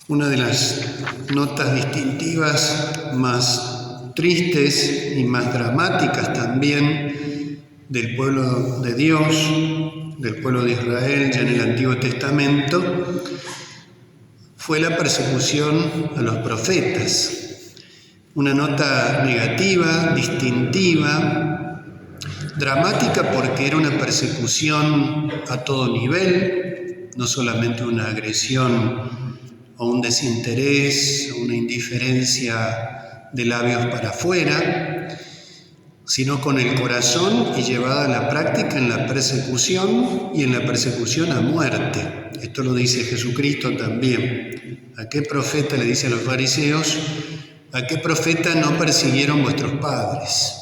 Una de las notas distintivas más tristes y más dramáticas también del pueblo de Dios, del pueblo de Israel ya en el Antiguo Testamento, fue la persecución a los profetas. Una nota negativa, distintiva, dramática porque era una persecución a todo nivel, no solamente una agresión o un desinterés, o una indiferencia de labios para afuera, sino con el corazón y llevada a la práctica en la persecución y en la persecución a muerte. Esto lo dice Jesucristo también. ¿A qué profeta, le dice a los fariseos, a qué profeta no persiguieron vuestros padres?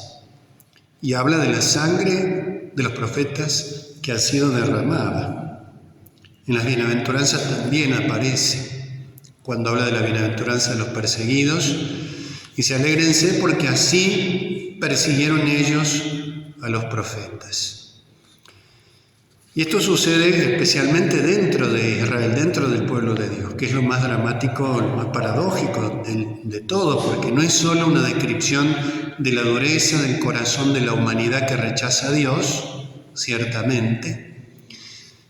Y habla de la sangre de los profetas que ha sido derramada. En las bienaventuranzas también aparece, cuando habla de la bienaventuranza de los perseguidos, dice: alégrense porque así persiguieron ellos a los profetas. Y esto sucede especialmente dentro de Israel, dentro del pueblo de Dios, que es lo más dramático, lo más paradójico de todo, porque no es solo una descripción de la dureza del corazón de la humanidad que rechaza a Dios, ciertamente,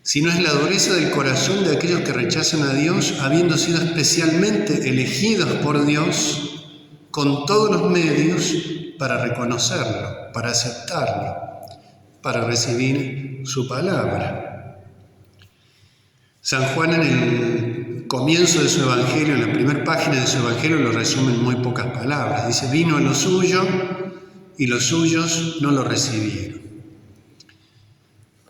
sino es la dureza del corazón de aquellos que rechazan a Dios, habiendo sido especialmente elegidos por Dios con todos los medios para reconocerlo, para aceptarlo, para recibir su palabra. San Juan, en el comienzo de su Evangelio, en la primera página de su Evangelio, lo resume en muy pocas palabras. Dice: vino a lo suyo y los suyos no lo recibieron.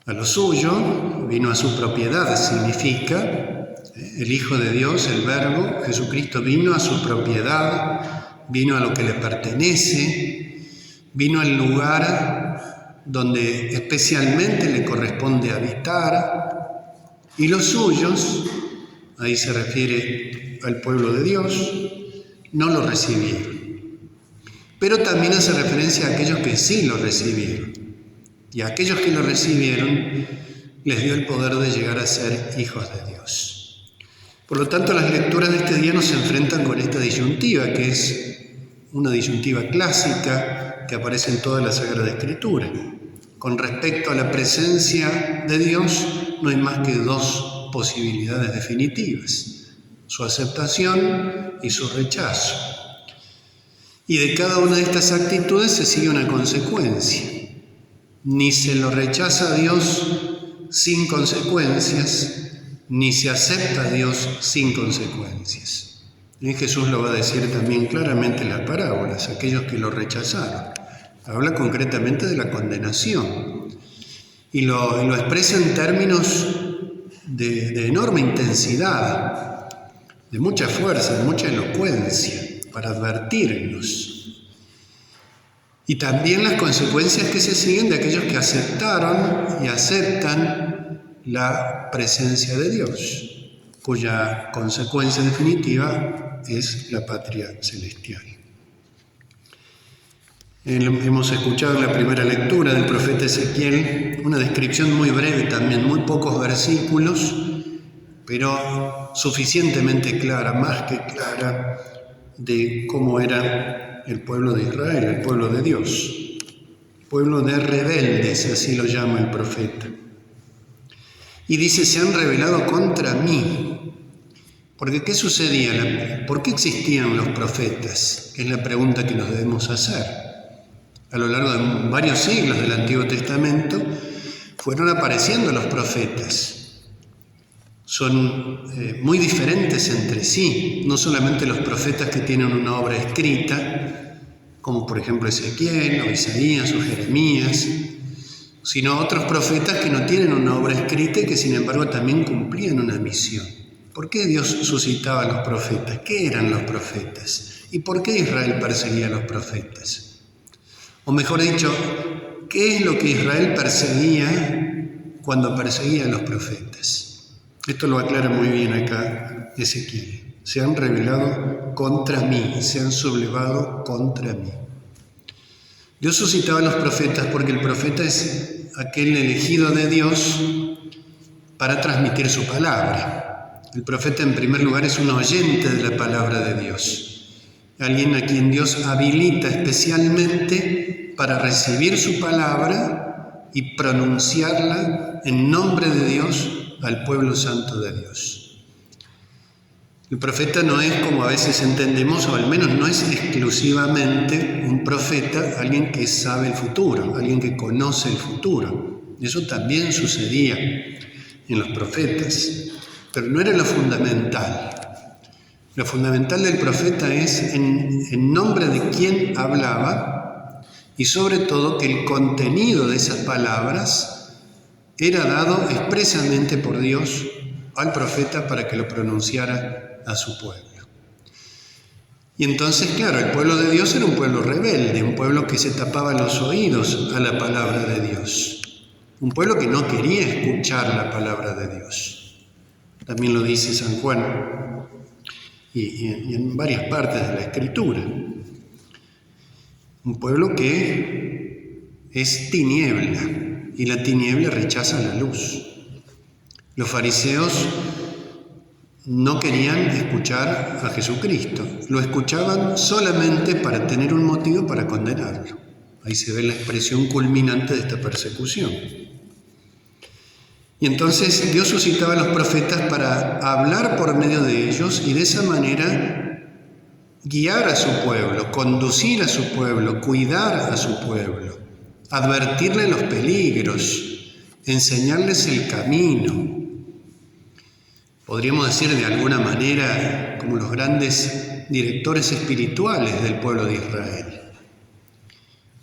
A lo suyo, vino a su propiedad, significa, el Hijo de Dios, el Verbo, Jesucristo, vino a su propiedad, vino a lo que le pertenece, vino al lugar donde especialmente le corresponde habitar, y los suyos, ahí se refiere al pueblo de Dios, no lo recibieron. Pero también hace referencia a aquellos que sí lo recibieron. Y a aquellos que lo recibieron les dio el poder de llegar a ser hijos de Dios. Por lo tanto, las lecturas de este día nos enfrentan con esta disyuntiva, que es una disyuntiva clásica que aparece en toda la Sagrada Escritura. Con respecto a la presencia de Dios, no hay más que dos posibilidades definitivas: su aceptación y su rechazo. Y de cada una de estas actitudes se sigue una consecuencia. Ni se lo rechaza a Dios sin consecuencias, ni se acepta a Dios sin consecuencias. Y Jesús lo va a decir también claramente en las parábolas, aquellos que lo rechazaron. Habla concretamente de la condenación y lo expresa en términos de enorme intensidad, de mucha fuerza, de mucha elocuencia, para advertirnos. Y también las consecuencias que se siguen de aquellos que aceptaron y aceptan la presencia de Dios, cuya consecuencia definitiva es la patria celestial. Hemos escuchado en la primera lectura del profeta Ezequiel una descripción muy breve también, muy pocos versículos, pero suficientemente clara, más que clara, de cómo era el pueblo de Israel, el pueblo de Dios, pueblo de rebeldes, así lo llama el profeta. Y dice: se han rebelado contra mí. Porque ¿qué sucedía? ¿Por qué existían los profetas? Es la pregunta que nos debemos hacer. A lo largo de varios siglos del Antiguo Testamento fueron apareciendo los profetas. Son muy diferentes entre sí, no solamente los profetas que tienen una obra escrita, como por ejemplo Ezequiel, o Isaías, o Jeremías, sino otros profetas que no tienen una obra escrita y que sin embargo también cumplían una misión. ¿Por qué Dios suscitaba a los profetas? ¿Qué eran los profetas? ¿Y por qué Israel perseguía a los profetas? O mejor dicho, ¿qué es lo que Israel perseguía cuando perseguía a los profetas? Esto lo aclara muy bien acá Ezequiel. Se han rebelado contra mí, se han sublevado contra mí. Dios suscitaba a los profetas porque el profeta es aquel elegido de Dios para transmitir su palabra. El profeta, en primer lugar, es un oyente de la palabra de Dios. Alguien a quien Dios habilita especialmente para recibir su palabra y pronunciarla en nombre de Dios al pueblo santo de Dios. El profeta no es, como a veces entendemos, o al menos no es exclusivamente un profeta, alguien que sabe el futuro, alguien que conoce el futuro. Eso también sucedía en los profetas, pero no era lo fundamental. Lo fundamental del profeta es en nombre de quién hablaba y sobre todo que el contenido de esas palabras era dado expresamente por Dios al profeta para que lo pronunciara a su pueblo. Y entonces, claro, el pueblo de Dios era un pueblo rebelde, un pueblo que se tapaba los oídos a la palabra de Dios, un pueblo que no quería escuchar la palabra de Dios. También lo dice San Juan y en varias partes de la Escritura. Un pueblo que es tiniebla y la tiniebla rechaza la luz. Los fariseos no querían escuchar a Jesucristo, lo escuchaban solamente para tener un motivo para condenarlo. Ahí se ve la expresión culminante de esta persecución. Y entonces Dios suscitaba a los profetas para hablar por medio de ellos y de esa manera guiar a su pueblo, conducir a su pueblo, cuidar a su pueblo, advertirle los peligros, enseñarles el camino. Podríamos decir de alguna manera como los grandes directores espirituales del pueblo de Israel.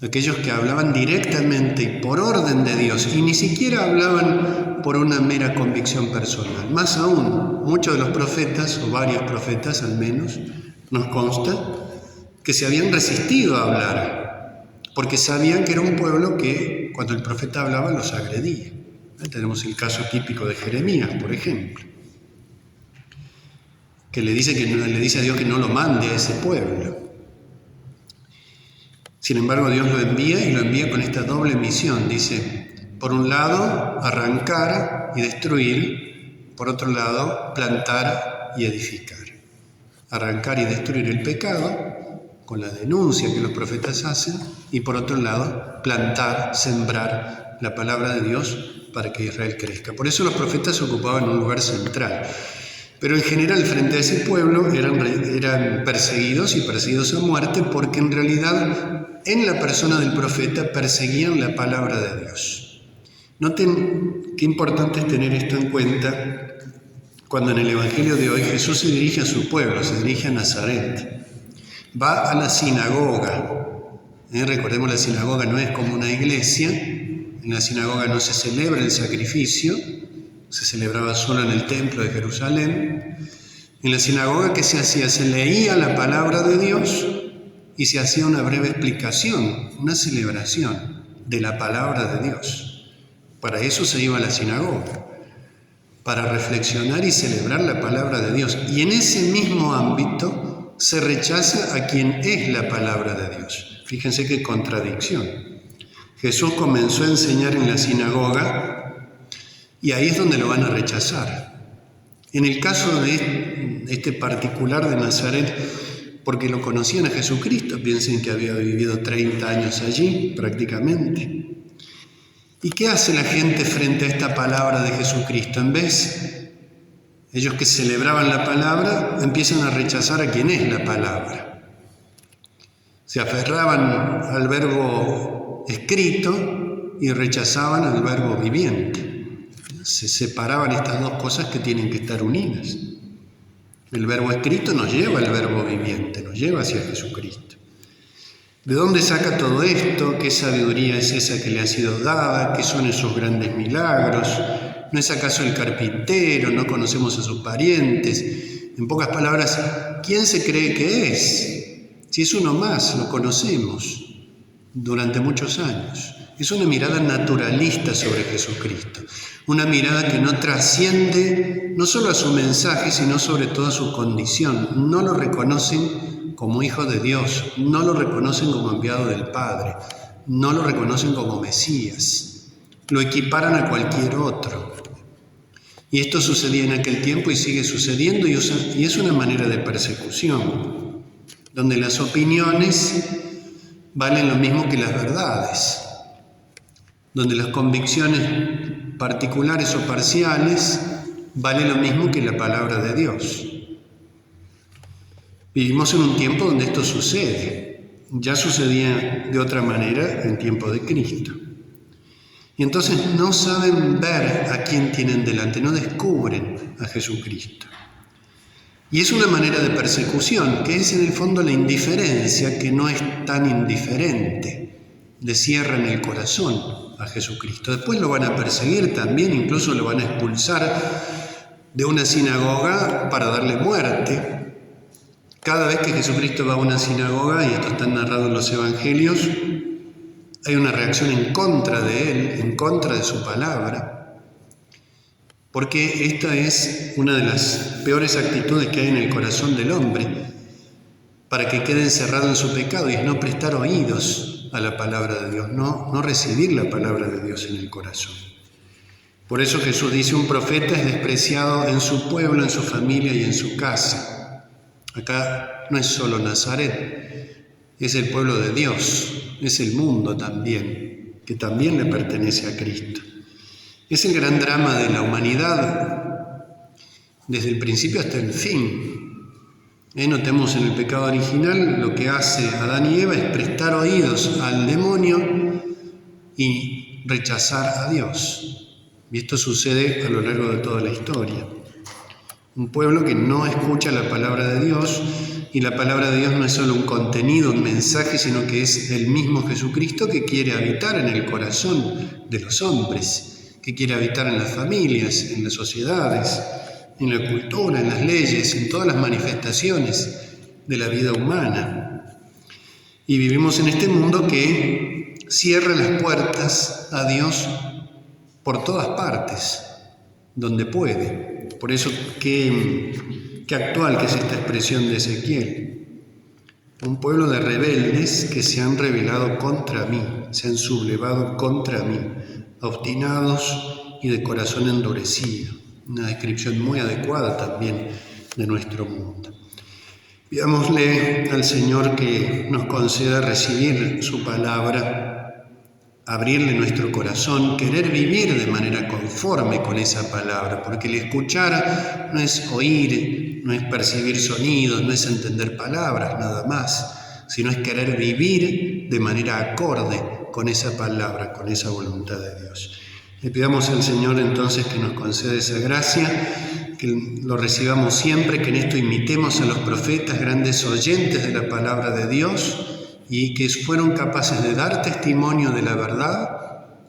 Aquellos que hablaban directamente y por orden de Dios y ni siquiera hablaban por una mera convicción personal. Más aún, muchos de los profetas, o varios profetas al menos, nos consta que se habían resistido a hablar porque sabían que era un pueblo que cuando el profeta hablaba los agredía. Tenemos el caso típico de Jeremías, por ejemplo, que le dice a Dios que no lo mande a ese pueblo. Sin embargo, Dios lo envía y lo envía con esta doble misión. Dice, por un lado, arrancar y destruir, por otro lado, plantar y edificar. Arrancar y destruir el pecado, con la denuncia que los profetas hacen, y por otro lado, plantar, sembrar la palabra de Dios para que Israel crezca. Por eso los profetas ocupaban un lugar central. Pero en general, frente a ese pueblo, eran perseguidos y perseguidos a muerte porque en realidad en la persona del profeta perseguían la palabra de Dios. Noten qué importante es tener esto en cuenta cuando en el Evangelio de hoy Jesús se dirige a su pueblo, se dirige a Nazaret. Va a la sinagoga. Recordemos, la sinagoga no es como una iglesia. En la sinagoga no se celebra el sacrificio, se celebraba solo en el templo de Jerusalén. En la sinagoga, ¿qué se hacía? Se leía la palabra de Dios y se hacía una breve explicación, una celebración de la palabra de Dios. Para eso se iba a la sinagoga, para reflexionar y celebrar la palabra de Dios. Y en ese mismo ámbito se rechaza a quien es la palabra de Dios. Fíjense qué contradicción. Jesús comenzó a enseñar en la sinagoga y ahí es donde lo van a rechazar. En el caso de este particular de Nazaret, porque lo conocían a Jesucristo, piensen que había vivido 30 años allí prácticamente. ¿Y qué hace la gente frente a esta palabra de Jesucristo? En vez, ellos que celebraban la palabra, empiezan a rechazar a quien es la palabra. Se aferraban al verbo escrito y rechazaban al verbo viviente. Se separaban estas dos cosas que tienen que estar unidas. El verbo escrito nos lleva al verbo viviente, nos lleva hacia Jesucristo. ¿De dónde saca todo esto? ¿Qué sabiduría es esa que le ha sido dada? ¿Qué son esos grandes milagros? ¿No es acaso el carpintero? ¿No conocemos a sus parientes? En pocas palabras, ¿quién se cree que es? Si es uno más, lo conocemos durante muchos años. Es una mirada naturalista sobre Jesucristo, una mirada que no trasciende no solo a su mensaje, sino sobre todo a su condición. No lo reconocen como hijo de Dios, no lo reconocen como enviado del Padre, no lo reconocen como Mesías, lo equiparan a cualquier otro. Y esto sucedía en aquel tiempo y sigue sucediendo y es una manera de persecución, donde las opiniones valen lo mismo que las verdades, donde las convicciones particulares o parciales valen lo mismo que la palabra de Dios. Vivimos en un tiempo donde esto sucede. Ya sucedía de otra manera en tiempo de Cristo. Y entonces no saben ver a quién tienen delante, no descubren a Jesucristo. Y es una manera de persecución, que es en el fondo la indiferencia, que no es tan indiferente. Le cierran el corazón a Jesucristo. Después lo van a perseguir también, incluso lo van a expulsar de una sinagoga para darle muerte. Cada vez que Jesucristo va a una sinagoga, y esto está narrado en los Evangelios, hay una reacción en contra de él, en contra de su palabra, porque esta es una de las peores actitudes que hay en el corazón del hombre, para que quede encerrado en su pecado, y es no prestar oídos a la palabra de Dios, no recibir la palabra de Dios en el corazón. Por eso Jesús dice, un profeta es despreciado en su pueblo, en su familia y en su casa. Acá no es solo Nazaret, es el pueblo de Dios, es el mundo también, que también le pertenece a Cristo. Es el gran drama de la humanidad, desde el principio hasta el fin. Notemos en el pecado original lo que hace Adán y Eva es prestar oídos al demonio y rechazar a Dios. Y esto sucede a lo largo de toda la historia. Un pueblo que no escucha la palabra de Dios, y la palabra de Dios no es solo un contenido, un mensaje, sino que es el mismo Jesucristo que quiere habitar en el corazón de los hombres, que quiere habitar en las familias, en las sociedades, en la cultura, en las leyes, en todas las manifestaciones de la vida humana. Y vivimos en este mundo que cierra las puertas a Dios por todas partes, donde puede. Por eso, qué actual que es esta expresión de Ezequiel. Un pueblo de rebeldes que se han rebelado contra mí, se han sublevado contra mí, obstinados y de corazón endurecido. Una descripción muy adecuada también de nuestro mundo. Pidámosle al Señor que nos conceda recibir su palabra, abrirle nuestro corazón, querer vivir de manera conforme con esa palabra, porque el escuchar no es oír, no es percibir sonidos, no es entender palabras nada más, sino es querer vivir de manera acorde con esa palabra, con esa voluntad de Dios. Le pidamos al Señor entonces que nos conceda esa gracia, que lo recibamos siempre, que en esto imitemos a los profetas, grandes oyentes de la palabra de Dios, y que fueron capaces de dar testimonio de la verdad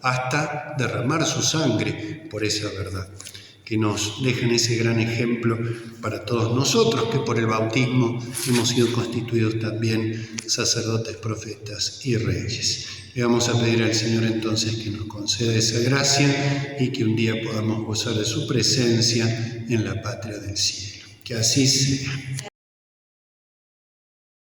hasta derramar su sangre por esa verdad. Que nos dejen ese gran ejemplo para todos nosotros, que por el bautismo hemos sido constituidos también sacerdotes, profetas y reyes. Le vamos a pedir al Señor entonces que nos conceda esa gracia y que un día podamos gozar de su presencia en la patria del cielo. Que así sea.